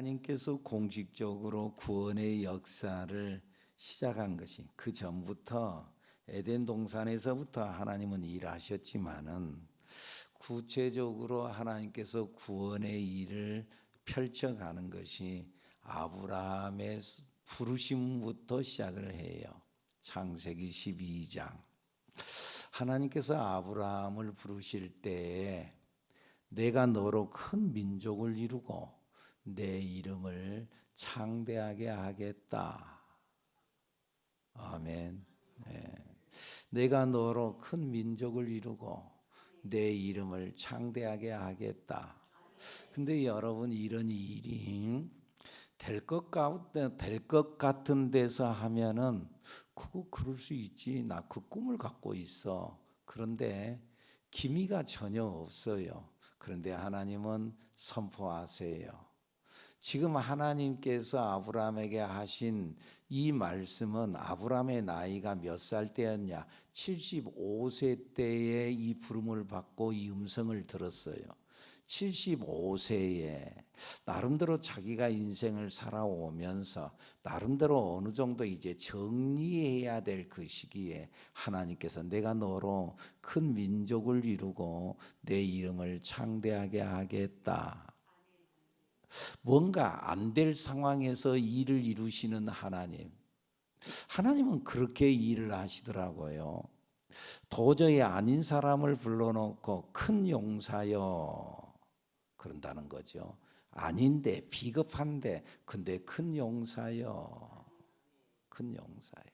하나님께서 공식적으로 구원의 역사를 시작한 것이 그 전부터 에덴 동산에서부터 하나님은 일하셨지만은 구체적으로 하나님께서 구원의 일을 펼쳐가는 것이 아브라함의 부르심부터 시작을 해요. 창세기 12장. 하나님께서 아브라함을 부르실 때에 내가 너로 큰 민족을 이루고 내 이름을 창대하게 하겠다. 아멘. 네. 내가 너로 큰 민족을 이루고 내 이름을 창대하게 하겠다. 근데 여러분, 이런 일이 될 것 같은 데서 하면은 그거 그럴 수 있지. 나 그 꿈을 갖고 있어. 그런데 기미가 전혀 없어요. 그런데 하나님은 선포하세요. 지금 하나님께서 아브라함에게 하신 이 말씀은 아브라함의 나이가 몇 살 때였냐? 75세 때에 이 부름을 받고 이 음성을 들었어요. 75세에 나름대로 자기가 인생을 살아오면서 나름대로 어느 정도 이제 정리해야 될 그 시기에 하나님께서 내가 너로 큰 민족을 이루고 내 이름을 창대하게 하겠다. 뭔가 안 될 상황에서 일을 이루시는 하나님. 하나님은 그렇게 일을 하시더라고요. 도저히 아닌 사람을 불러놓고 큰 용사여 그런다는 거죠. 아닌데, 비겁한데, 근데 큰 용사여, 큰 용사여.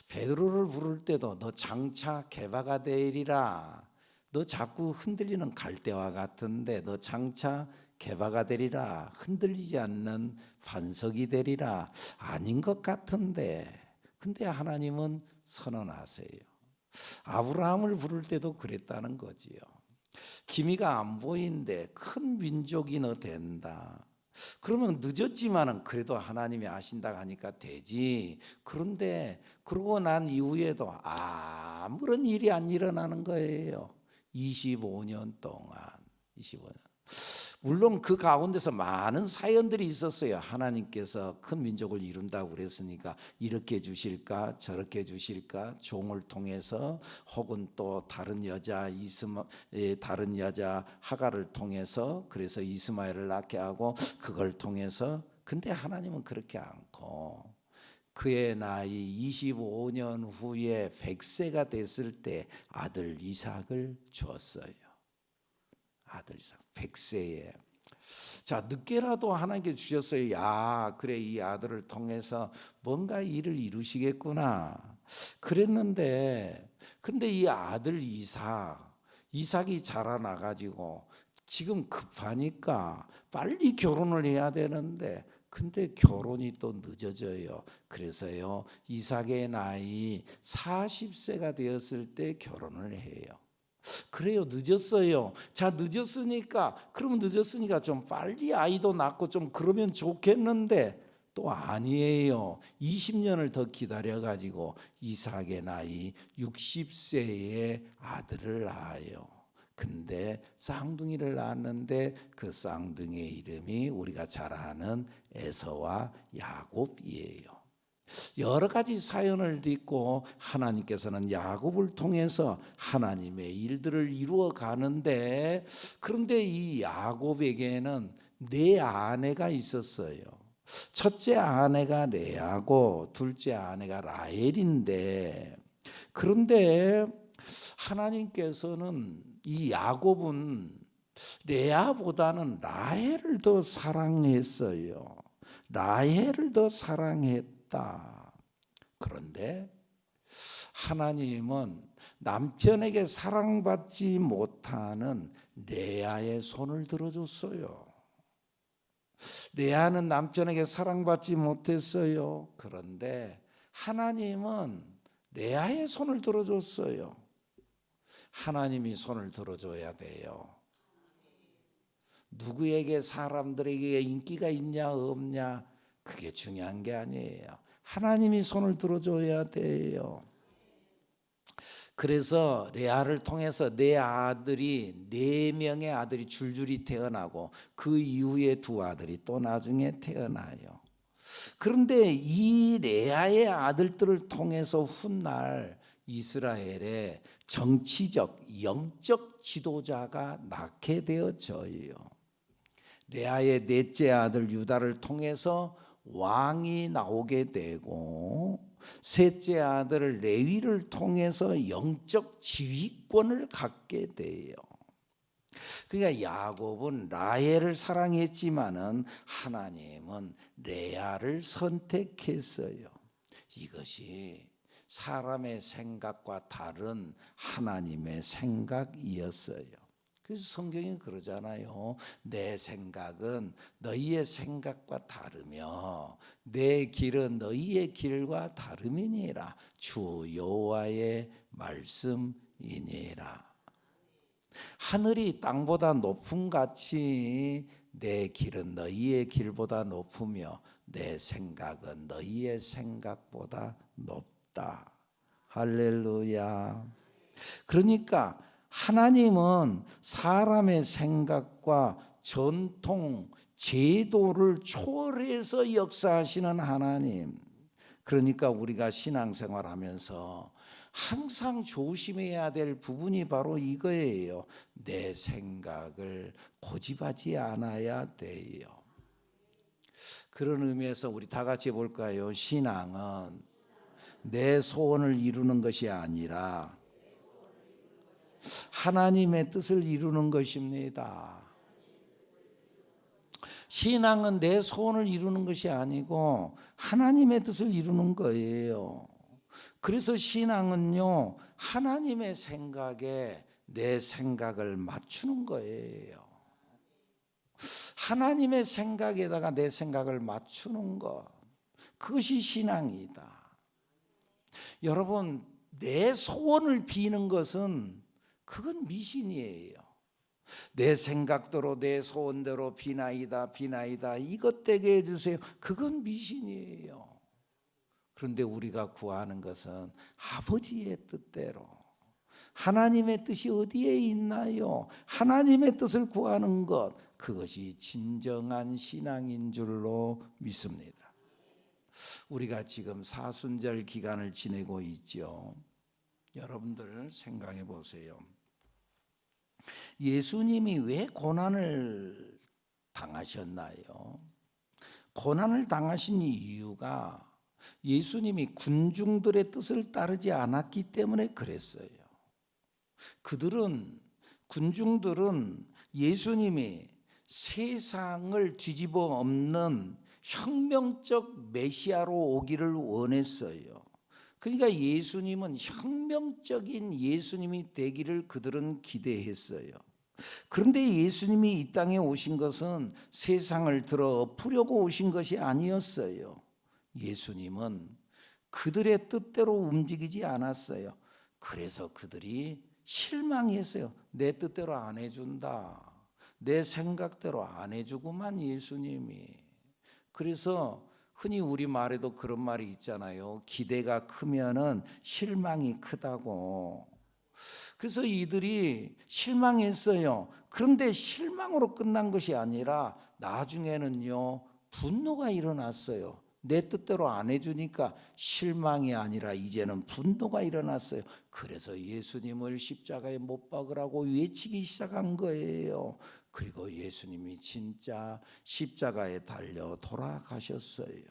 베드로를 부를 때도 너 장차 개바가 되리라. 너 자꾸 흔들리는 갈대와 같은데 너 장차 개바가 되리라. 흔들리지 않는 반석이 되리라. 아닌 것 같은데, 근데 하나님은 선언하세요. 아브라함을 부를 때도 그랬다는 거지요. 기미가 안 보이는데 큰 민족이 너 된다. 그러면 늦었지만은 그래도 하나님이 아신다고 하니까 되지. 그런데 그러고 난 이후에도 아무런 일이 안 일어나는 거예요. 25년 동안. 25년. 물론 그 가운데서 많은 사연들이 있었어요. 하나님께서 큰 민족을 이룬다고 그랬으니까 이렇게 주실까 저렇게 주실까, 종을 통해서 혹은 또 다른 여자 하가를 통해서 그래서 이스마엘을 낳게 하고 그걸 통해서. 근데 하나님은 그렇게 않고 그의 나이 25년 후에 100세가 됐을 때 아들 이삭을 주었어요. 아들 이삭 100세에. 자, 늦게라도 하나님께 주셨어요. 야, 그래, 이 아들을 통해서 뭔가 일을 이루시겠구나 그랬는데, 근데 이 아들 이삭이 자라나가지고 지금 급하니까 빨리 결혼을 해야 되는데 근데 결혼이 또 늦어져요. 그래서요, 이삭의 나이 40세가 되었을 때 결혼을 해요. 그래요, 늦었어요. 자, 그러면 늦었으니까 좀 빨리 아이도 낳고 좀 그러면 좋겠는데 또 아니에요. 20년을 더 기다려가지고 이삭의 나이 60세에 아들을 낳아요. 근데 쌍둥이를 낳았는데 그 쌍둥이의 이름이 우리가 잘 아는 에서와 야곱이에요. 여러 가지 사연을 딛고 하나님께서는 야곱을 통해서 하나님의 일들을 이루어 가는데, 그런데 이 야곱에게는 네 아내가 있었어요. 첫째 아내가 레아고 둘째 아내가 라헬인데, 그런데 하나님께서는 이 야곱은 레아보다는 라헬을 더 사랑했어요. 라헬을 더 사랑했다. 그런데 하나님은 남편에게 사랑받지 못하는 레아의 손을 들어줬어요. 레아는 남편에게 사랑받지 못했어요. 그런데 하나님은 레아의 손을 들어줬어요. 하나님이 손을 들어줘야 돼요. 누구에게, 사람들에게 인기가 있냐 없냐 그게 중요한 게 아니에요. 하나님이 손을 들어줘야 돼요. 그래서 레아를 통해서 네 아들이, 4명의 아들이 줄줄이 태어나고 그 이후에 2 아들이 또 나중에 태어나요. 그런데 이 레아의 아들들을 통해서 훗날 이스라엘의 정치적, 영적 지도자가 낳게 되어져요. 레아의 넷째 아들 유다를 통해서 왕이 나오게 되고, 셋째 아들 레위를 통해서 영적 지휘권을 갖게 돼요. 그러니까 야곱은 라헬을 사랑했지만은 하나님은 레아를 선택했어요. 이것이 사람의 생각과 다른 하나님의 생각이었어요. 그래서 성경이 그러잖아요. 내 생각은 너희의 생각과 다르며 내 길은 너희의 길과 다름이니라. 주 여호와의 말씀이니라. 하늘이 땅보다 높음 같이 내 길은 너희의 길보다 높으며 내 생각은 너희의 생각보다 높다. 할렐루야. 그러니까 하나님은 사람의 생각과 전통, 제도를 초월해서 역사하시는 하나님. 그러니까 우리가 신앙생활하면서 항상 조심해야 될 부분이 바로 이거예요. 내 생각을 고집하지 않아야 돼요. 그런 의미에서 우리 다 같이 볼까요? 신앙은 내 소원을 이루는 것이 아니라 하나님의 뜻을 이루는 것입니다. 신앙은 내 소원을 이루는 것이 아니고 하나님의 뜻을 이루는 거예요. 그래서 신앙은요, 하나님의 생각에 내 생각을 맞추는 거예요. 하나님의 생각에다가 내 생각을 맞추는 것, 그것이 신앙이다. 여러분, 내 소원을 비는 것은 그건 미신이에요. 내 생각대로 내 소원대로 비나이다 이것 되게 해주세요. 그건 미신이에요. 그런데 우리가 구하는 것은 아버지의 뜻대로, 하나님의 뜻이 어디에 있나요? 하나님의 뜻을 구하는 것, 그것이 진정한 신앙인 줄로 믿습니다. 우리가 지금 사순절 기간을 지내고 있죠. 여러분들 생각해 보세요. 예수님이 왜 고난을 당하셨나요? 고난을 당하신 이유가 예수님이 군중들의 뜻을 따르지 않았기 때문에 그랬어요. 군중들은 예수님이 세상을 뒤집어 엎는 혁명적 메시아로 오기를 원했어요. 그러니까 예수님은 혁명적인 예수님이 되기를 그들은 기대했어요. 그런데 예수님이 이 땅에 오신 것은 세상을 들어 엎으려고 오신 것이 아니었어요. 예수님은 그들의 뜻대로 움직이지 않았어요. 그래서 그들이 실망했어요. 내 뜻대로 안 해준다. 내 생각대로 안 해주고만 예수님이. 그래서 흔히 우리 말에도 그런 말이 있잖아요. 기대가 크면은 실망이 크다고. 그래서 이들이 실망했어요. 그런데 실망으로 끝난 것이 아니라 나중에는요, 분노가 일어났어요. 내 뜻대로 안 해주니까 실망이 아니라 이제는 분노가 일어났어요. 그래서 예수님을 십자가에 못 박으라고 외치기 시작한 거예요. 그리고 예수님이 진짜 십자가에 달려 돌아가셨어요.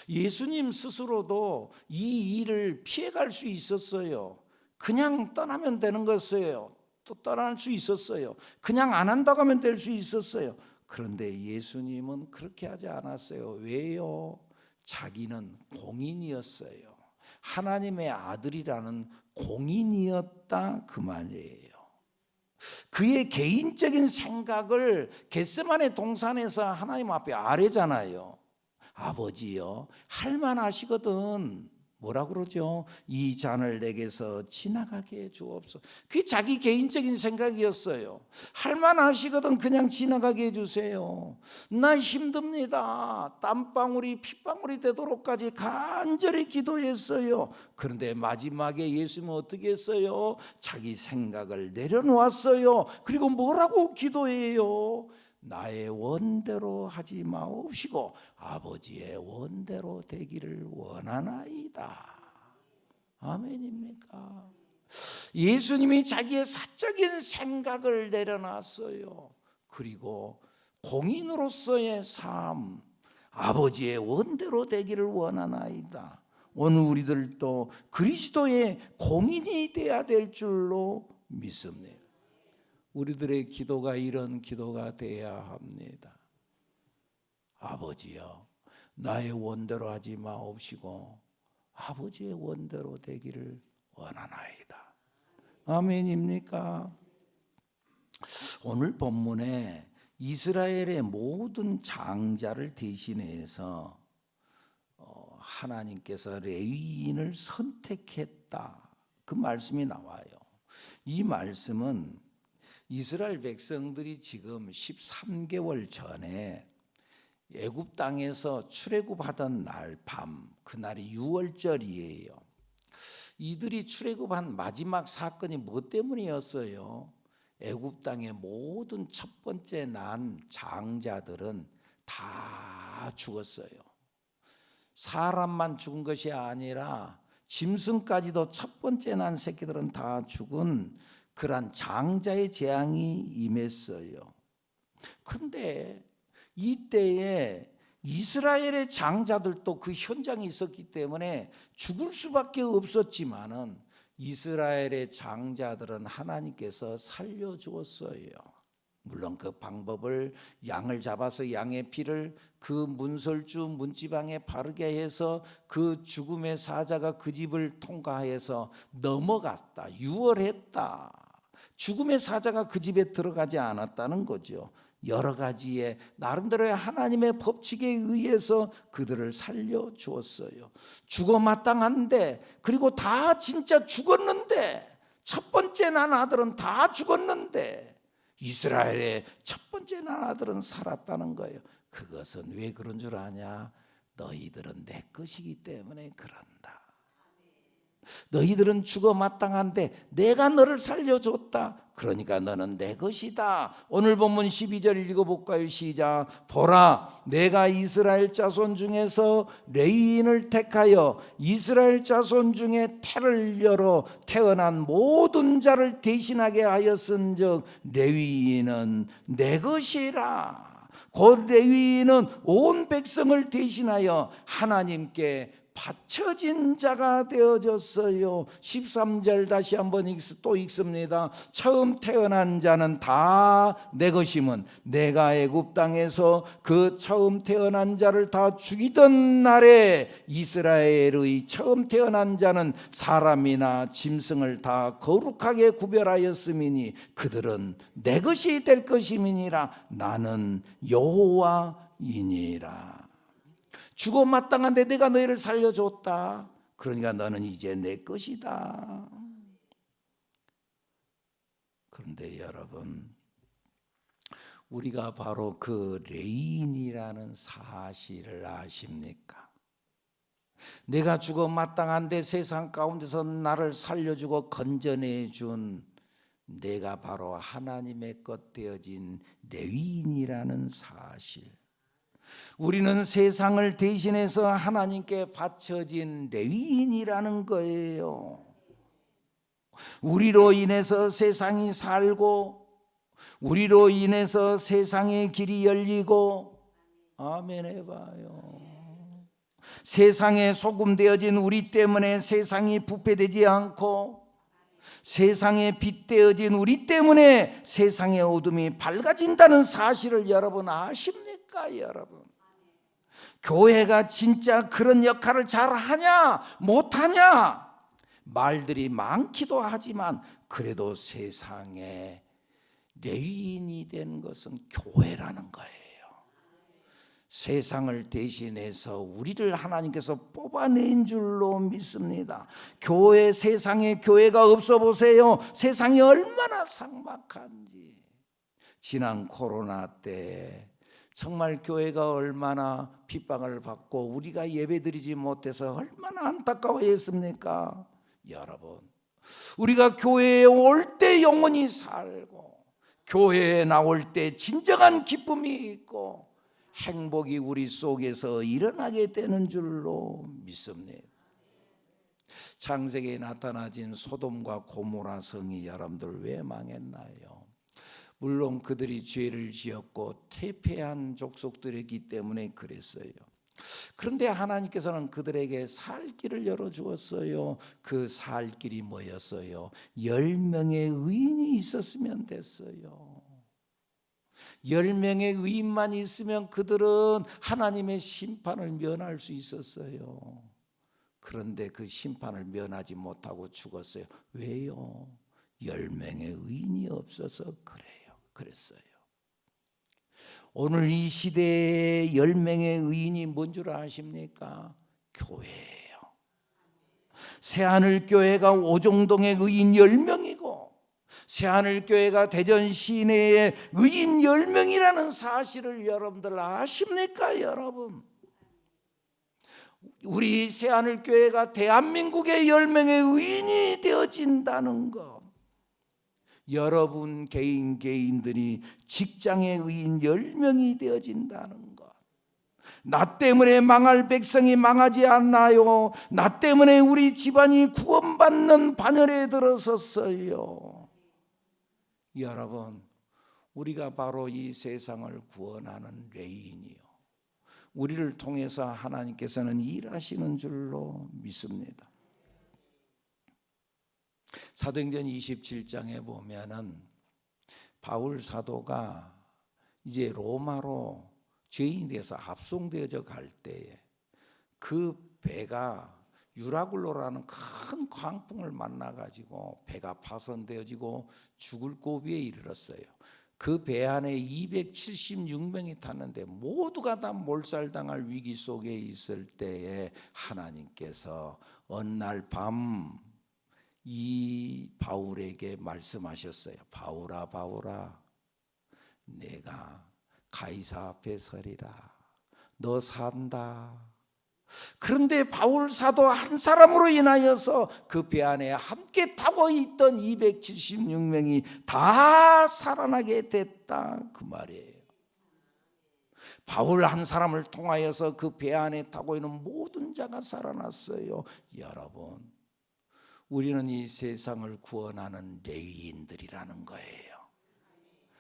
예수님 스스로도 이 일을 피해갈 수 있었어요. 그냥 떠나면 되는 것이에요. 또 떠날 수 있었어요. 그냥 안 한다고 하면 될 수 있었어요. 그런데 예수님은 그렇게 하지 않았어요. 왜요? 자기는 공인이었어요. 하나님의 아들이라는 공인이었다 그 말이에요. 그의 개인적인 생각을 겟세마네 동산에서 하나님 앞에 아뢰잖아요. 아버지요, 할만하시거든. 뭐라 그러죠? 이 잔을 내게서 지나가게 해 주옵소서. 그게 자기 개인적인 생각이었어요. 할만하시거든 그냥 지나가게 해주세요. 나 힘듭니다. 땀방울이 핏방울이 되도록까지 간절히 기도했어요. 그런데 마지막에 예수님은 어떻게 했어요? 자기 생각을 내려놓았어요. 그리고 뭐라고 기도해요? 나의 원대로 하지 마옵시고 아버지의 원대로 되기를 원하나이다. 아멘입니까? 예수님이 자기의 사적인 생각을 내려놨어요. 그리고 공인으로서의 삶, 아버지의 원대로 되기를 원하나이다. 오늘 우리들도 그리스도의 공인이 되어야 될 줄로 믿습니다. 우리들의 기도가 이런 기도가 되어야 합니다. 아버지여, 나의 원대로 하지 마옵시고 아버지의 원대로 되기를 원하나이다. 아멘입니까? 오늘 본문에 이스라엘의 모든 장자를 대신해서 하나님께서 레위인을 선택했다. 그 말씀이 나와요. 이 말씀은 이스라엘 백성들이 지금 13개월 전에 애굽 땅에서 출애굽하던 날 밤, 그날이 6월절이에요. 이들이 출애굽한 마지막 사건이 뭐 때문이었어요? 애굽 땅의 모든 첫 번째 난 장자들은 다 죽었어요. 사람만 죽은 것이 아니라 짐승까지도 첫 번째 난 새끼들은 다 죽은 그러한 장자의 재앙이 임했어요. 그런데 이때에 이스라엘의 장자들도 그 현장에 있었기 때문에 죽을 수밖에 없었지만은 이스라엘의 장자들은 하나님께서 살려주었어요. 물론 그 방법을 양을 잡아서 양의 피를 그 문설주 문지방에 바르게 해서 그 죽음의 사자가 그 집을 통과해서 넘어갔다, 유월했다. 죽음의 사자가 그 집에 들어가지 않았다는 거죠. 여러 가지의 나름대로의 하나님의 법칙에 의해서 그들을 살려주었어요. 죽어 마땅한데, 그리고 다 진짜 죽었는데, 첫 번째 난 아들은 다 죽었는데 이스라엘의 첫 번째 난 아들은 살았다는 거예요. 그것은 왜 그런 줄 아냐? 너희들은 내 것이기 때문에 그런다. 너희들은 죽어 마땅한데 내가 너를 살려줬다. 그러니까 너는 내 것이다. 오늘 본문 12절 읽어볼까요? 시작. 보라, 내가 이스라엘 자손 중에서 레위인을 택하여 이스라엘 자손 중에 태를 열어 태어난 모든 자를 대신하게 하였은즉 레위인은 내 것이라. 곧 레위인은 온 백성을 대신하여 하나님께 바쳐진 자가 되어졌어요. 13절 다시 한번 또 읽습니다. 처음 태어난 자는 다 내 것임은 내가 애굽 땅에서 그 처음 태어난 자를 다 죽이던 날에 이스라엘의 처음 태어난 자는 사람이나 짐승을 다 거룩하게 구별하였음이니 그들은 내 것이 될 것임이니라. 나는 여호와이니라. 죽어 마땅한데 내가 너희를 살려줬다. 그러니까 너는 이제 내 것이다. 그런데 여러분, 우리가 바로 그 레위인이라는 사실을 아십니까? 내가 죽어 마땅한데 세상 가운데서 나를 살려주고 건져내 준 내가 바로 하나님의 것 되어진 레위인이라는 사실. 우리는 세상을 대신해서 하나님께 바쳐진 레위인이라는 거예요. 우리로 인해서 세상이 살고 우리로 인해서 세상의 길이 열리고, 아멘 해봐요. 세상에 소금 되어진 우리 때문에 세상이 부패되지 않고, 세상에 빛 되어진 우리 때문에 세상의 어둠이 밝아진다는 사실을 여러분 아십니까? 여러분, 교회가 진짜 그런 역할을 잘하냐 못하냐 말들이 많기도 하지만 그래도 세상에 레위인이 된 것은 교회라는 거예요. 세상을 대신해서 우리를 하나님께서 뽑아낸 줄로 믿습니다. 교회, 세상에 교회가 없어 보세요. 세상이 얼마나 삭막한지. 지난 코로나 때 정말 교회가 얼마나 핍박을 받고 우리가 예배드리지 못해서 얼마나 안타까워했습니까? 여러분, 우리가 교회에 올 때 영원히 살고 교회에 나올 때 진정한 기쁨이 있고 행복이 우리 속에서 일어나게 되는 줄로 믿습니다. 창세기에 나타나진 소돔과 고모라 성이 여러분들 왜 망했나요? 물론 그들이 죄를 지었고 퇴폐한 족속들이기 때문에 그랬어요. 그런데 하나님께서는 그들에게 살 길을 열어주었어요. 그 살 길이 뭐였어요? 10명의 의인이 있었으면 됐어요. 10명의 의인만 있으면 그들은 하나님의 심판을 면할 수 있었어요. 그런데 그 심판을 면하지 못하고 죽었어요. 왜요? 10명의 의인이 없어서 그랬어요. 오늘 이 시대에 10명의 의인이 뭔 줄 아십니까? 교회예요. 새하늘교회가 오종동의 의인 10명이고 새하늘교회가 대전 시내의 의인 10명이라는 사실을 여러분들 아십니까? 여러분, 우리 새하늘교회가 대한민국의 10명의 의인이 되어진다는 것, 여러분 개인들이 직장의 의인 10명이 되어진다는 것, 나 때문에 망할 백성이 망하지 않나요? 나 때문에 우리 집안이 구원받는 반열에 들어섰어요. 여러분, 우리가 바로 이 세상을 구원하는 레인이요, 우리를 통해서 하나님께서는 일하시는 줄로 믿습니다. 사도행전 27장에 보면은 바울 사도가 이제 로마로 죄인이 돼서 합송되어져 갈 때에 그 배가 유라굴로라는 큰 광풍을 만나가지고 배가 파손되어지고 죽을 고비에 이르렀어요. 그 배 안에 276명이 탔는데 모두가 다 몰살당할 위기 속에 있을 때에 하나님께서 어느 날 밤 이 바울에게 말씀하셨어요. 바울아, 바울아, 내가 가이사 앞에 서리라. 너 산다. 그런데 바울 사도 한 사람으로 인하여서 그 배 안에 함께 타고 있던 276명이 다 살아나게 됐다, 그 말이에요. 바울 한 사람을 통하여서 그 배 안에 타고 있는 모든 자가 살아났어요. 여러분, 우리는 이 세상을 구원하는 레위인들이라는 거예요.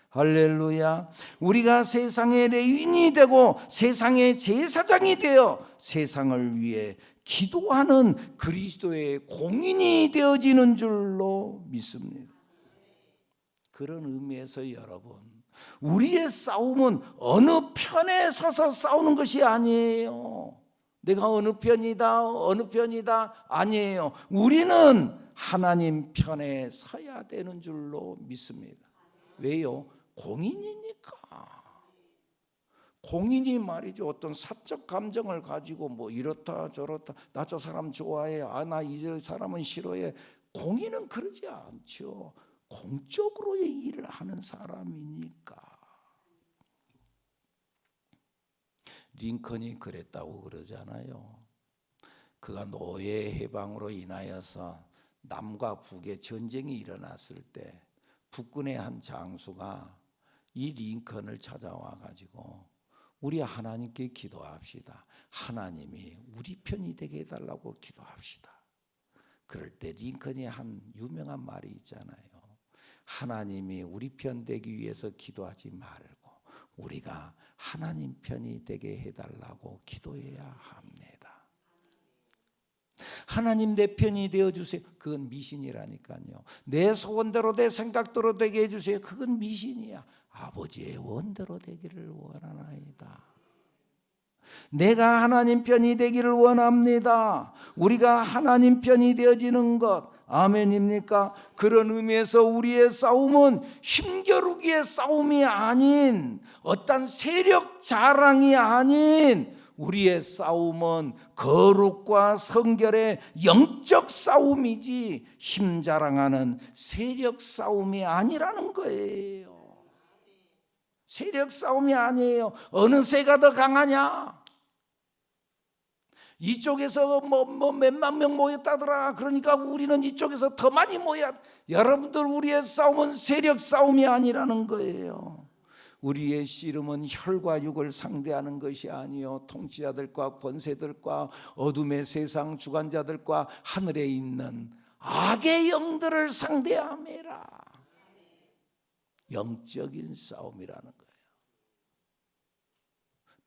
할렐루야. 우리가 세상의 레위인이 되고 세상의 제사장이 되어 세상을 위해 기도하는 그리스도의 공인이 되어지는 줄로 믿습니다. 그런 의미에서 여러분, 우리의 싸움은 어느 편에 서서 싸우는 것이 아니에요. 내가 어느 편이다 아니에요. 우리는 하나님 편에 서야 되는 줄로 믿습니다. 왜요? 공인이니까. 공인이 말이죠, 어떤 사적 감정을 가지고 뭐 이렇다 저렇다, 나 저 사람 좋아해, 나 이 사람은 싫어해. 공인은 그러지 않죠. 공적으로의 일을 하는 사람이니까. 링컨이 그랬다고 그러잖아요. 그가 노예 해방으로 인하여서 남과 북에 전쟁이 일어났을 때 북군의 한 장수가 이 링컨을 찾아와 가지고 우리 하나님께 기도합시다. 하나님이 우리 편이 되게 해달라고 기도합시다. 그럴 때 링컨이 한 유명한 말이 있잖아요. 하나님이 우리 편 되기 위해서 기도하지 말고 우리가 하나님 편이 되게 해달라고 기도해야 합니다. 하나님 내 편이 되어주세요. 그건 미신이라니까요. 내 소원대로 내 생각대로 되게 해주세요. 그건 미신이야. 아버지의 원대로 되기를 원하나이다. 내가 하나님 편이 되기를 원합니다. 우리가 하나님 편이 되어지는 것, 아멘입니까? 그런 의미에서 우리의 싸움은 힘겨루기의 싸움이 아닌, 어떤 세력 자랑이 아닌, 우리의 싸움은 거룩과 성결의 영적 싸움이지 힘 자랑하는 세력 싸움이 아니라는 거예요. 세력 싸움이 아니에요. 어느 세가 더 강하냐? 이쪽에서 몇만 명 모였다더라. 그러니까 우리는 이쪽에서 더 많이 모여. 여러분들, 우리의 싸움은 세력 싸움이 아니라는 거예요. 우리의 씨름은 혈과 육을 상대하는 것이 아니요, 통치자들과 권세들과 어둠의 세상 주관자들과 하늘에 있는 악의 영들을 상대함이라. 영적인 싸움이라는 거예요.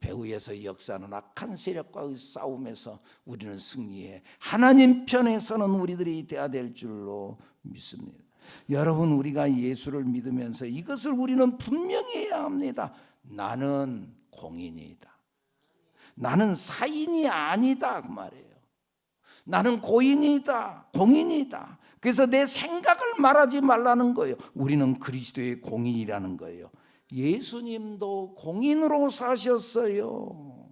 배후에서 역사하는 악한 세력과의 싸움에서 우리는 승리해 하나님 편에 서는 우리들이 되어야 될 줄로 믿습니다. 여러분, 우리가 예수를 믿으면서 이것을 우리는 분명히 해야 합니다. 나는 공인이다. 나는 사인이 아니다, 그 말이에요. 나는 고인이다, 공인이다. 그래서 내 생각을 말하지 말라는 거예요. 우리는 그리스도의 공인이라는 거예요. 예수님도 공인으로 사셨어요.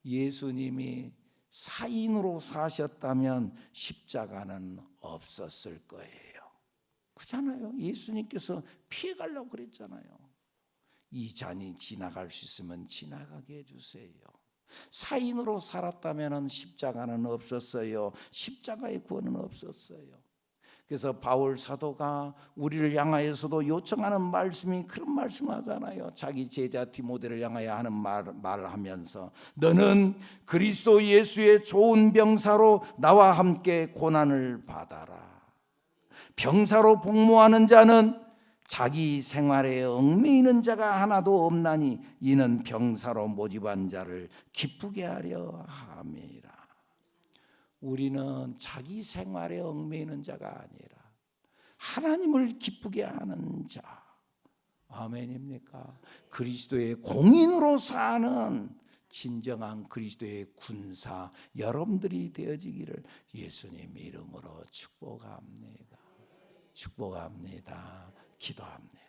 예수님이 사인으로 사셨다면 십자가는 없었을 거예요. 그렇잖아요. 예수님께서 피해가려고 그랬잖아요. 이 잔이 지나갈 수 있으면 지나가게 해주세요. 사인으로 살았다면 십자가는 없었어요. 십자가의 구원은 없었어요. 그래서 바울 사도가 우리를 향하여서도 요청하는 말씀이 그런 말씀하잖아요. 자기 제자 디모데를 향하여 하는 말을 하면서 너는 그리스도 예수의 좋은 병사로 나와 함께 고난을 받아라. 병사로 복무하는 자는 자기 생활에 얽매이는 자가 하나도 없나니 이는 병사로 모집한 자를 기쁘게 하려 함이라. 우리는 자기 생활에 얽매이는 자가 아니라 하나님을 기쁘게 하는 자. 아멘입니까? 그리스도의 공인으로 사는 진정한 그리스도의 군사 여러분들이 되어지기를 예수님 이름으로 축복합니다. 축복합니다. 기도합니다.